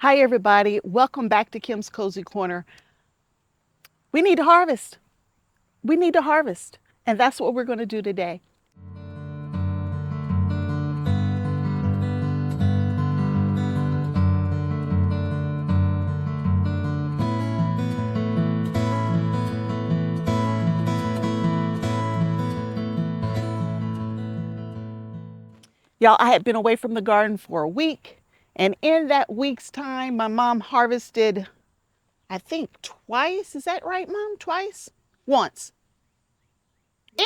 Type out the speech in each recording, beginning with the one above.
Hi, everybody. Welcome back to Kim's Cozy Corner. We need to harvest. We need to harvest. And that's what we're going to do today. Y'all, I had been away from the garden for a week. And in that week's time, my mom harvested, I think, twice. Is that right, Mom? Twice? Once.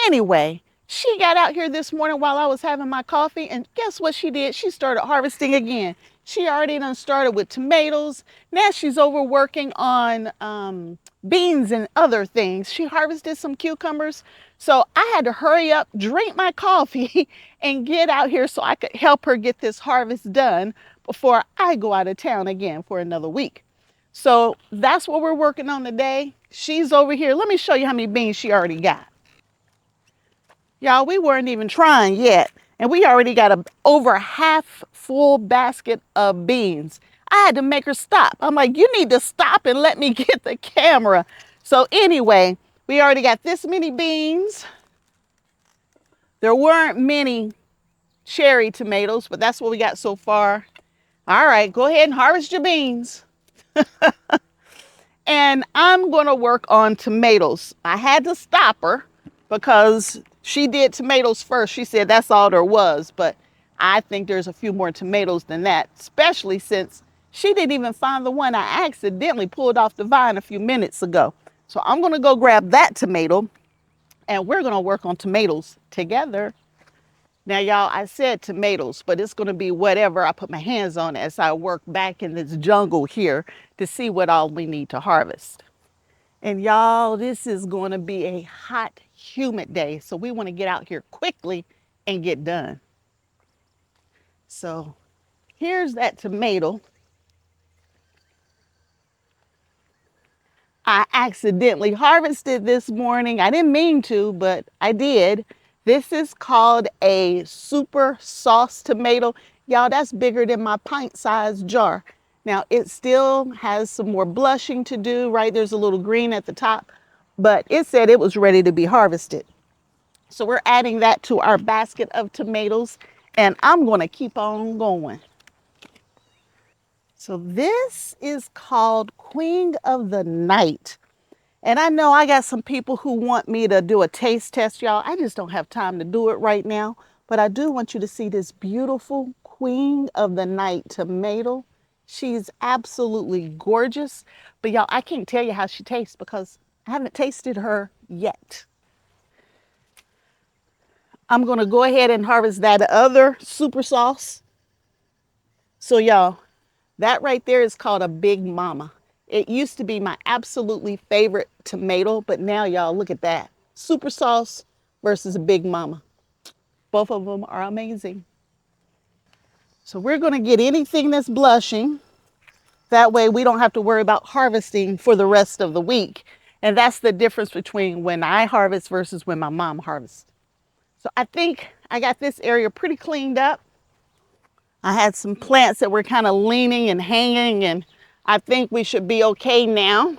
Anyway, she got out here this morning while I was having my coffee, and guess what she did? She started harvesting again. She already done started with tomatoes. Now she's over working on beans and other things. She harvested some cucumbers. So I had to hurry up, drink my coffee, and get out here so I could help her get this harvest done before I go out of town again for another week. So that's what we're working on today. She's over here. Let me show you how many beans she already got. Y'all, we weren't even trying yet, and we already got over half full basket of beans. I had to make her stop. I'm like, you need to stop and let me get the camera. So anyway, we already got this many beans. There weren't many cherry tomatoes, but that's what we got so far. All right, go ahead and harvest your beans. And I'm going to work on tomatoes. I had to stop her because she did tomatoes first. She said that's all there was, but I think there's a few more tomatoes than that, especially since she didn't even find the one I accidentally pulled off the vine a few minutes ago. So I'm going to go grab that tomato, and we're going to work on tomatoes together. Now, y'all, I said tomatoes, but it's going to be whatever I put my hands on as I work back in this jungle here to see what all we need to harvest. And y'all, this is going to be a hot, humid day, so we want to get out here quickly and get done. So here's that tomato. I accidentally harvested this morning. I didn't mean to, but I did. This is called a super sauce tomato. Y'all, that's bigger than my pint-sized jar. Now, it still has some more blushing to do, right? There's a little green at the top, but it said it was ready to be harvested. So we're adding that to our basket of tomatoes, and I'm going to keep on going. So this is called Queen of the Night. And I know I got some people who want me to do a taste test, y'all. I just don't have time to do it right now. But I do want you to see this beautiful Queen of the Night tomato. She's absolutely gorgeous. But y'all, I can't tell you how she tastes because I haven't tasted her yet. I'm going to go ahead and harvest that other super sauce. So y'all, that right there is called a Big Mama. It used to be my absolutely favorite tomato, but now y'all look at that. Super sauce versus a Big Mama. Both of them are amazing. So we're going to get anything that's blushing. That way we don't have to worry about harvesting for the rest of the week. And that's the difference between when I harvest versus when my mom harvests. So I think I got this area pretty cleaned up. I had some plants that were kind of leaning and hanging, and I think we should be okay now,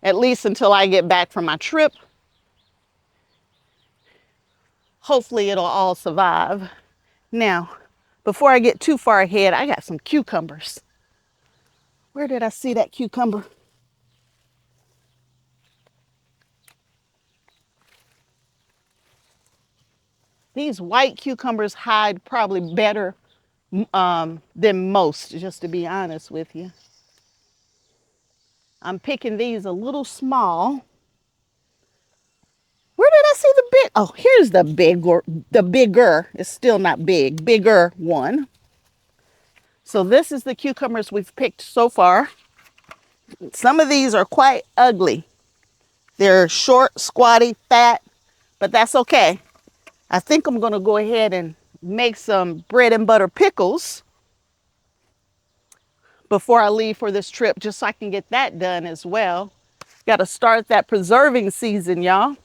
at least until I get back from my trip. Hopefully it'll all survive. Now, before I get too far ahead, I got some cucumbers. Where did I see that cucumber? These white cucumbers hide probably better than most, just to be honest with you. I'm picking these a little small. Where did I see the big? Oh, here's the bigger. It's still not big, bigger one. So this is the cucumbers we've picked so far. Some of these are quite ugly. They're short, squatty, fat, but that's okay. I think I'm going to go ahead and make some bread and butter pickles before I leave for this trip, just so I can get that done as well. Got to start that preserving season, y'all.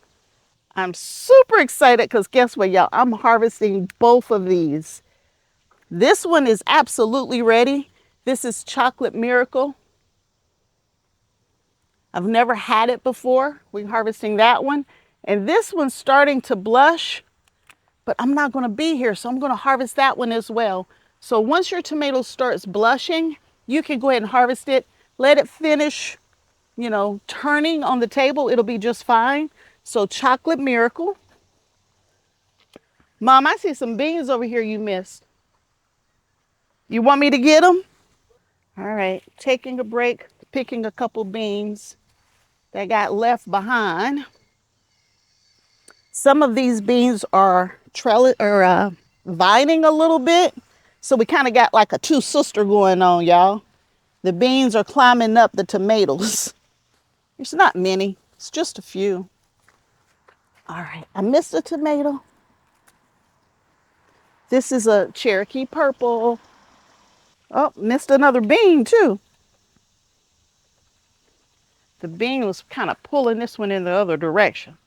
I'm super excited because guess what, y'all? I'm harvesting both of these. This one is absolutely ready. This is Chocolate Miracle. I've never had it before. We're harvesting that one. And this one's starting to blush, but I'm not going to be here, so I'm going to harvest that one as well. So once your tomato starts blushing, you can go ahead and harvest it. Let it finish, turning on the table. It'll be just fine. So Chocolate Miracle. Mom, I see some beans over here you missed. You want me to get them? All right, taking a break, picking a couple beans that got left behind. Some of these beans are vining a little bit. So we kind of got like a two-sister going on, y'all. The beans are climbing up the tomatoes. There's not many, it's just a few. All right, I missed a tomato. This is a Cherokee Purple. Oh, missed another bean too. The bean was kind of pulling this one in the other direction.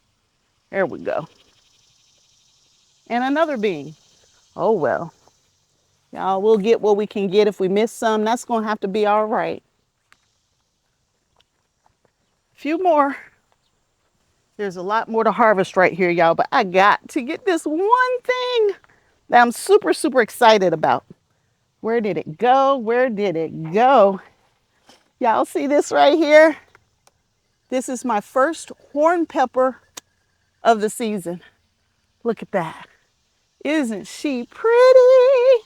There we go. And another bean. Oh well. Y'all, we'll get what we can get. If we miss some, that's going to have to be all right. A few more. There's a lot more to harvest right here, y'all, but I got to get this one thing that I'm super, super excited about. Where did it go? Where did it go? Y'all see this right here? This is my first horn pepper of the season. Look at that. Isn't she pretty?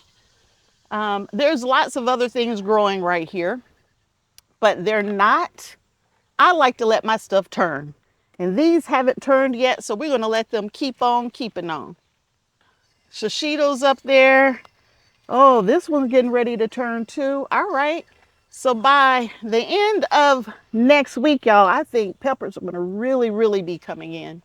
There's lots of other things growing right here, but they're not. I like to let my stuff turn. And these haven't turned yet, so we're going to let them keep on keeping on. Shishito's up there. Oh, this one's getting ready to turn too. All right. So by the end of next week, y'all, I think peppers are going to really, really be coming in.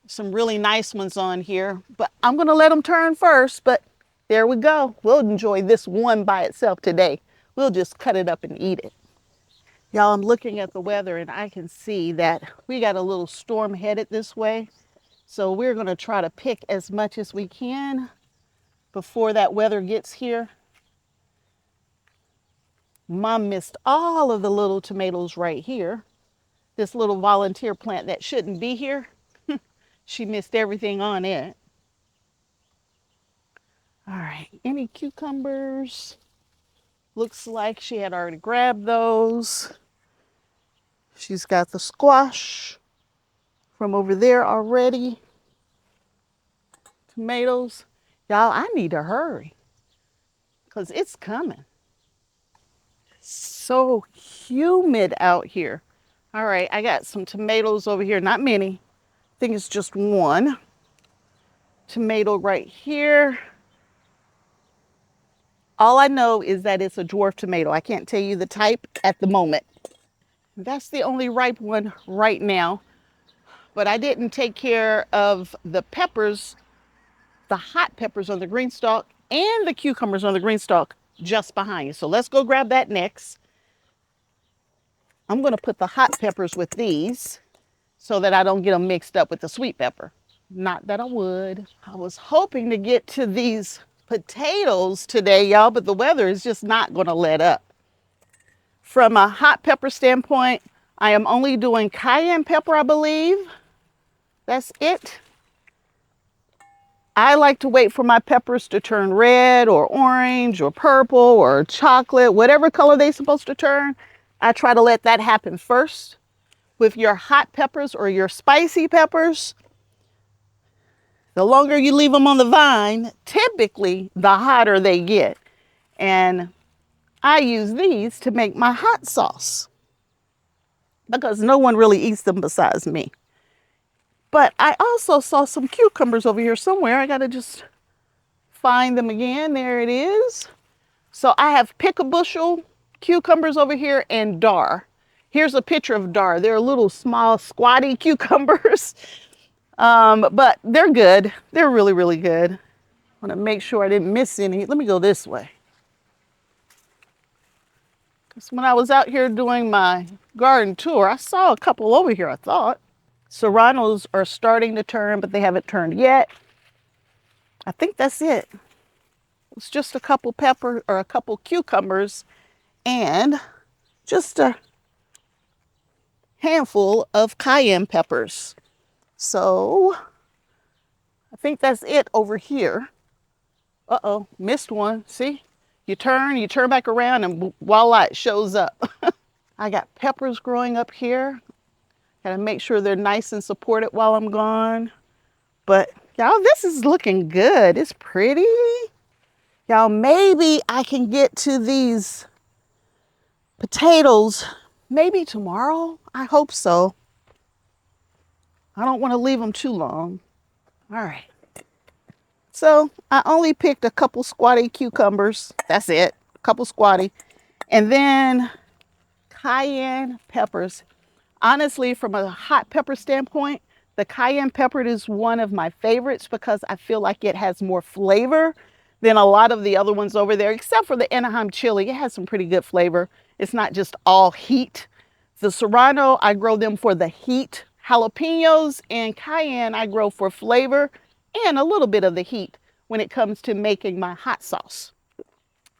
Some really nice ones on here, but I'm going to let them turn first. But there we go. We'll enjoy this one by itself today. We'll just cut it up and eat it. Y'all, I'm looking at the weather and I can see that we got a little storm headed this way. So we're going to try to pick as much as we can before that weather gets here. Mom missed all of the little tomatoes right here. This little volunteer plant that shouldn't be here. She missed everything on it. All right, any cucumbers? Looks like she had already grabbed those. She's got the squash from over there already. Tomatoes. Y'all, I need to hurry because it's coming. So humid out here. All right, I got some tomatoes over here, not many. I think it's just one. Tomato right here. All I know is that it's a dwarf tomato. I can't tell you the type at the moment. That's the only ripe one right now. But I didn't take care of the peppers, the hot peppers on the green stalk and the cucumbers on the green stalk just behind you. So let's go grab that next. I'm going to put the hot peppers with these so that I don't get them mixed up with the sweet pepper. Not that I would. I was hoping to get to these potatoes today, y'all, but the weather is just not going to let up. From a hot pepper standpoint, I am only doing cayenne pepper, I believe. That's it. I like to wait for my peppers to turn red or orange or purple or chocolate, whatever color they're supposed to turn. I try to let that happen first. With your hot peppers or your spicy peppers, the longer you leave them on the vine, typically the hotter they get. And I use these to make my hot sauce because no one really eats them besides me. But I also saw some cucumbers over here somewhere. I got to just find them again. There it is. So I have pick-a-bushel cucumbers over here and dar. Here's a picture of dar. They're little small squatty cucumbers, but they're good. They're really, really good. I want to make sure I didn't miss any. Let me go this way. Because when I was out here doing my garden tour, I saw a couple over here, I thought. Serranos are starting to turn, but they haven't turned yet. I think that's it. It's just a couple cucumbers and just a handful of cayenne peppers. So I think that's it over here. Uh-oh, missed one. See? You turn back around, and voila, it shows up. I got peppers growing up here. Gotta make sure they're nice and supported while I'm gone. But y'all, this is looking good. It's pretty. Y'all, maybe I can get to these potatoes maybe tomorrow. I hope so. I don't want to leave them too long. All right. So I only picked a couple squatty cucumbers. That's it. A couple squatty. And then cayenne peppers. Honestly, from a hot pepper standpoint, the cayenne pepper is one of my favorites because I feel like it has more flavor than a lot of the other ones over there, except for the Anaheim chili. It has some pretty good flavor. It's not just all heat. The serrano, I grow them for the heat. Jalapenos and cayenne, I grow for flavor and a little bit of the heat when it comes to making my hot sauce.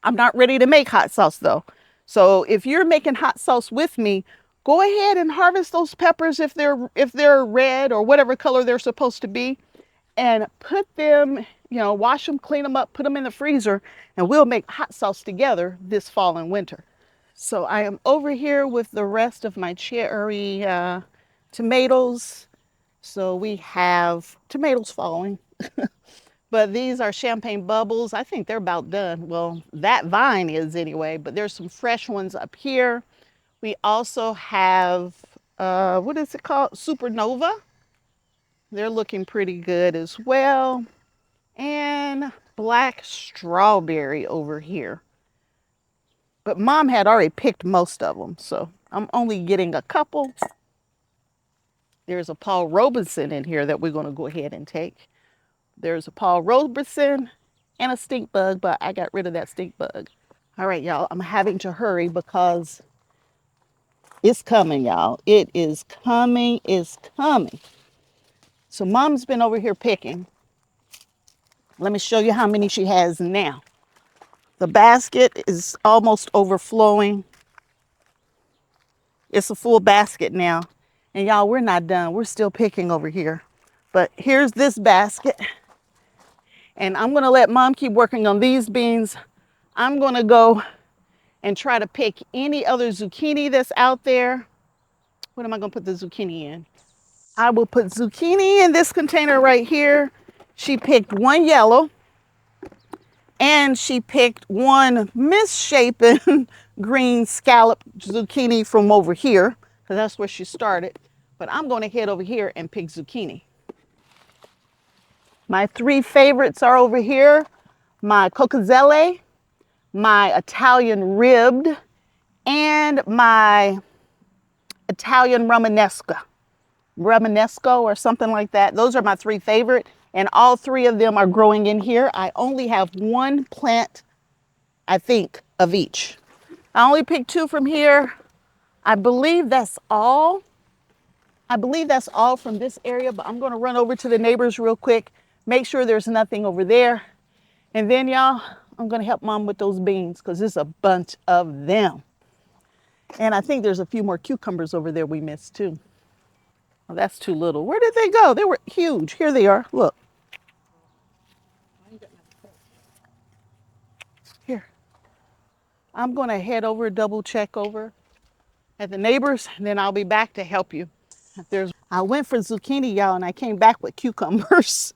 I'm not ready to make hot sauce though. So if you're making hot sauce with me, go ahead and harvest those peppers if they're red or whatever color they're supposed to be, and put them, wash them, clean them up, put them in the freezer, and we'll make hot sauce together this fall and winter. So I am over here with the rest of my cherry tomatoes. So we have tomatoes falling. But these are champagne bubbles. I think they're about done. Well, that vine is anyway, but there's some fresh ones up here. We also have, what is it called? Supernova. They're looking pretty good as well. And black strawberry over here. But Mom had already picked most of them, so I'm only getting a couple. There's a Paul Robeson in here that we're going to go ahead and take. There's a Paul Robeson and a stink bug, but I got rid of that stink bug. All right, y'all, I'm having to hurry because it's coming, y'all. It is coming, it's coming. So Mom's been over here picking. Let me show you how many she has now. The basket is almost overflowing. It's a full basket now. And y'all, we're not done. We're still picking over here. But here's this basket. And I'm gonna let Mom keep working on these beans. I'm gonna go and try to pick any other zucchini that's out there. What am I gonna put the zucchini in? I will put zucchini in this container right here. She picked one yellow and she picked one misshapen green scallop zucchini from over here, because that's where she started. But I'm gonna head over here and pick zucchini. My three favorites are over here: my coccozelle, my Italian ribbed, and my Italian Romanesco or something like that. Those are my three favorite, and all three of them are growing in here. I only have one plant, I think, of each. I only picked two from here. I believe that's all. From this area, but I'm gonna run over to the neighbors real quick, make sure there's nothing over there. And then y'all, I'm gonna help Mom with those beans because there's a bunch of them. And I think there's a few more cucumbers over there we missed too. Oh, that's too little. Where did they go? They were huge. Here they are, look. Here. I'm gonna head over, double check over at the neighbors, and then I'll be back to help you. I went for zucchini, y'all, and I came back with cucumbers.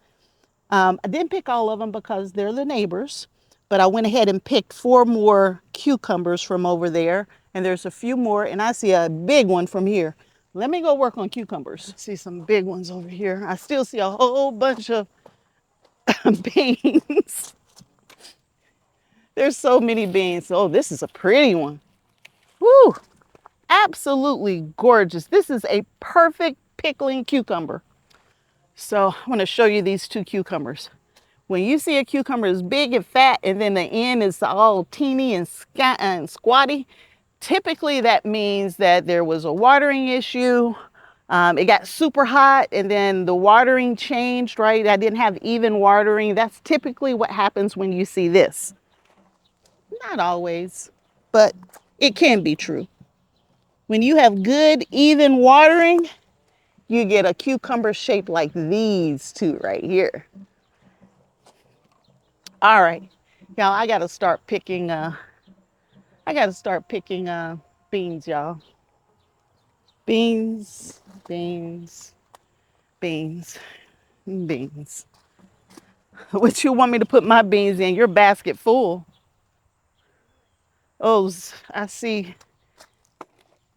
I didn't pick all of them because they're the neighbors, but I went ahead and picked 4 more cucumbers from over there, and there's a few more, and I see a big one from here. Let me go work on cucumbers. See some big ones over here. I still see a whole bunch of beans. There's so many beans. Oh, this is a pretty one. Woo! Absolutely gorgeous. This is a perfect pickling cucumber. So I'm going to show you these 2 cucumbers. When you see a cucumber is big and fat and then the end is all teeny and squatty, typically that means that there was a watering issue. It got super hot and then the watering changed, right? I didn't have even watering. That's typically what happens when you see this. Not always, but It can be true. When you have good, even watering, you get a cucumber shaped like these two right here. All right, y'all, I gotta start picking beans, y'all. Beans, beans, beans, beans. What you want me to put my beans in? Your basket full. Oh, I see.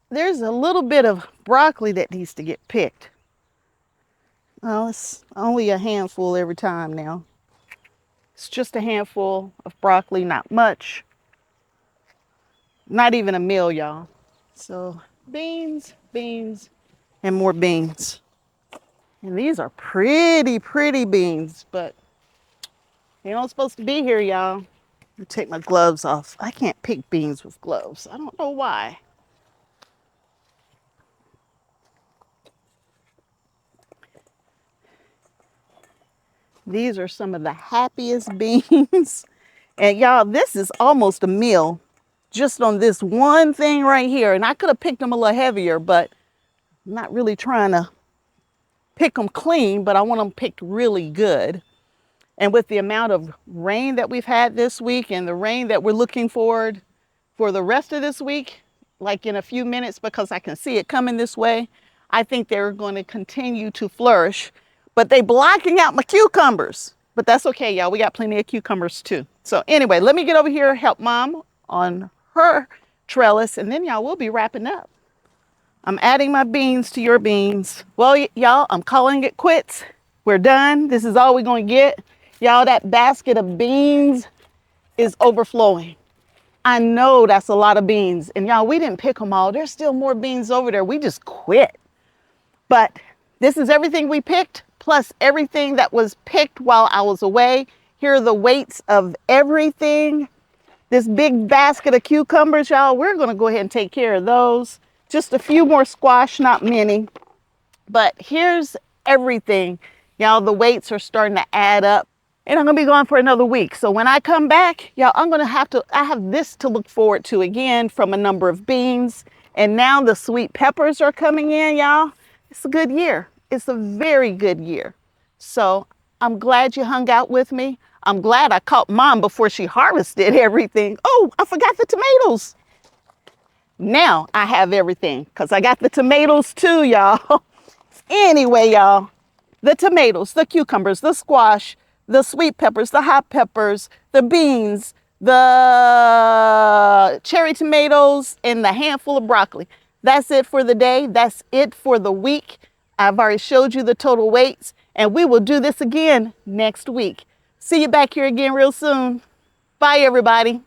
There's a little bit of broccoli that needs to get picked. Oh, it's only a handful every time now. It's just a handful of broccoli, not much. Not even a meal, y'all. So beans, beans, and more beans. And these are pretty, pretty beans, but they don't supposed to be here, y'all. I'll take my gloves off. I can't pick beans with gloves. I don't know why. These are some of the happiest beans. And y'all, this is almost a meal just on this one thing right here. And I could have picked them a little heavier, but I'm not really trying to pick them clean, but I want them picked really good. And with the amount of rain that we've had this week and the rain that we're looking forward for the rest of this week, like in a few minutes, because I can see it coming this way, I think they're going to continue to flourish. But they blocking out my cucumbers. But that's okay, y'all. We got plenty of cucumbers too. So anyway, let me get over here, help Mom on her trellis, and then y'all, we'll be wrapping up. I'm adding my beans to your beans. Well, y'all, I'm calling it quits. We're done. This is all we're going to get. Y'all, that basket of beans is overflowing. I know that's a lot of beans. And y'all, we didn't pick them all. There's still more beans over there. We just quit. But this is everything we picked, plus everything that was picked while I was away. Here are the weights of everything. This big basket of cucumbers, y'all, we're going to go ahead and take care of those. Just a few more squash, not many. But here's everything. Y'all, the weights are starting to add up. And I'm going to be gone for another week. So when I come back, y'all, I have this to look forward to again from a number of beans. And now the sweet peppers are coming in, y'all. It's a good year. It's a very good year. So I'm glad you hung out with me. I'm glad I caught Mom before she harvested everything. Oh, I forgot the tomatoes. Now I have everything because I got the tomatoes too, y'all. Anyway, y'all, the tomatoes, the cucumbers, the squash, the sweet peppers, the hot peppers, the beans, the cherry tomatoes, and the handful of broccoli. That's it for the day. That's it for the week. I've already showed you the total weights, and we will do this again next week. See you back here again real soon. Bye, everybody.